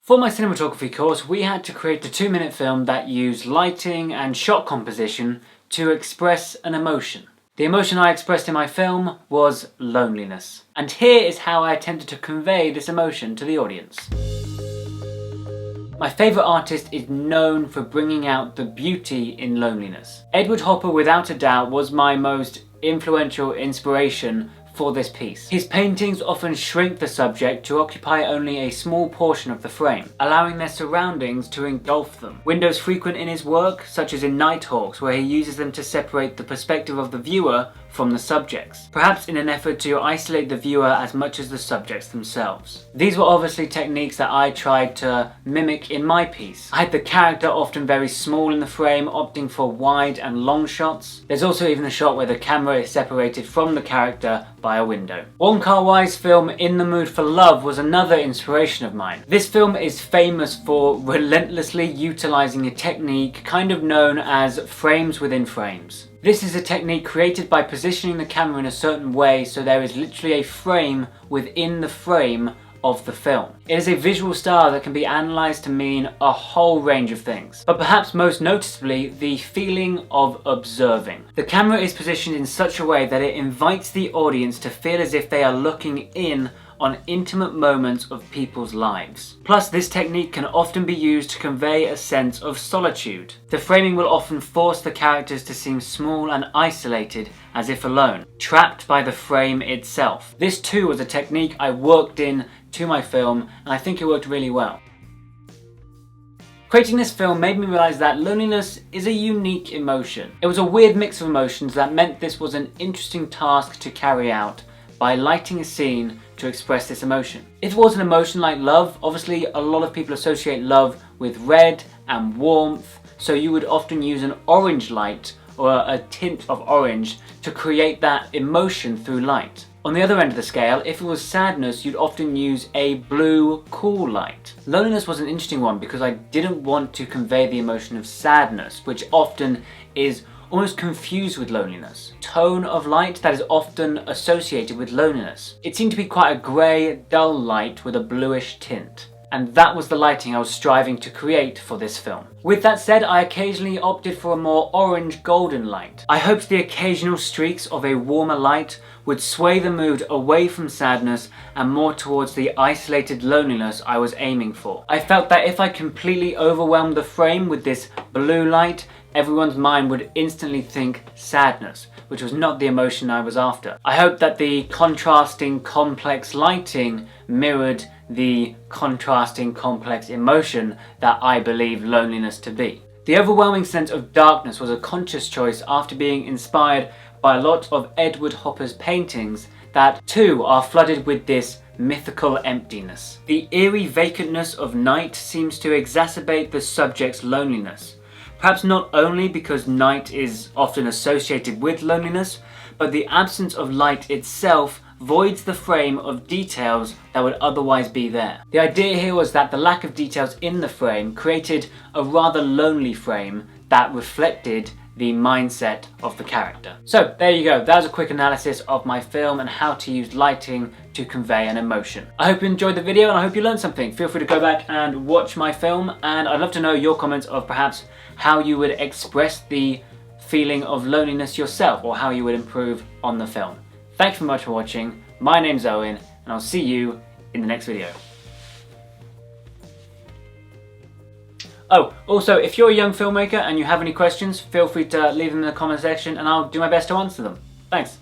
For my cinematography course, we had to create a 2-minute film that used lighting and shot composition to express an emotion. The emotion I expressed in my film was loneliness. And here is how I attempted to convey this emotion to the audience. My favourite artist is known for bringing out the beauty in loneliness. Edward Hopper, without a doubt, was my most influential inspiration for this piece. His paintings often shrink the subject to occupy only a small portion of the frame, allowing their surroundings to engulf them. Windows frequent in his work, such as in Nighthawks, where he uses them to separate the perspective of the viewer from the subjects, perhaps in an effort to isolate the viewer as much as the subjects themselves. These were obviously techniques that I tried to mimic in my piece. I had the character often very small in the frame, opting for wide and long shots. There's also even a shot where the camera is separated from the character by a window. Wong Kar-wai's film In the Mood for Love was another inspiration of mine. This film is famous for relentlessly utilizing a technique kind of known as frames within frames. This is a technique created by positioning the camera in a certain way so there is literally a frame within the frame of the film. It is a visual style that can be analysed to mean a whole range of things, but perhaps most noticeably the feeling of observing. The camera is positioned in such a way that it invites the audience to feel as if they are looking in on intimate moments of people's lives. Plus, this technique can often be used to convey a sense of solitude. The framing will often force the characters to seem small and isolated, as if alone, trapped by the frame itself. This too was a technique I worked in to my film, and I think it worked really well. Creating this film made me realise that loneliness is a unique emotion. It was a weird mix of emotions that meant this was an interesting task to carry out by lighting a scene to express this emotion. If it was an emotion like love, obviously a lot of people associate love with red and warmth, so you would often use an orange light or a tint of orange to create that emotion through light. On the other end of the scale, if it was sadness, you'd often use a blue, cool light. Loneliness was an interesting one because I didn't want to convey the emotion of sadness, which often is almost confused with loneliness. Tone of light that is often associated with loneliness. It seemed to be quite a grey, dull light with a bluish tint. And that was the lighting I was striving to create for this film. With that said, I occasionally opted for a more orange golden light. I hoped the occasional streaks of a warmer light would sway the mood away from sadness and more towards the isolated loneliness I was aiming for. I felt that if I completely overwhelmed the frame with this blue light, everyone's mind would instantly think sadness, which was not the emotion I was after. I hoped that the contrasting complex lighting mirrored the contrasting complex emotion that I believe loneliness to be. The overwhelming sense of darkness was a conscious choice after being inspired by a lot of Edward Hopper's paintings that too are flooded with this mythical emptiness. The eerie vacantness of night seems to exacerbate the subject's loneliness. Perhaps not only because night is often associated with loneliness, but the absence of light itself voids the frame of details that would otherwise be there. The idea here was that the lack of details in the frame created a rather lonely frame that reflected the mindset of the character. So there you go, that was a quick analysis of my film and how to use lighting to convey an emotion. I hope you enjoyed the video and I hope you learned something. Feel free to go back and watch my film, and I'd love to know your comments of perhaps how you would express the feeling of loneliness yourself or how you would improve on the film. Thanks very much for watching. My name's Owen and I'll see you in the next video. Oh, also, if you're a young filmmaker and you have any questions, feel free to leave them in the comment section and I'll do my best to answer them. Thanks.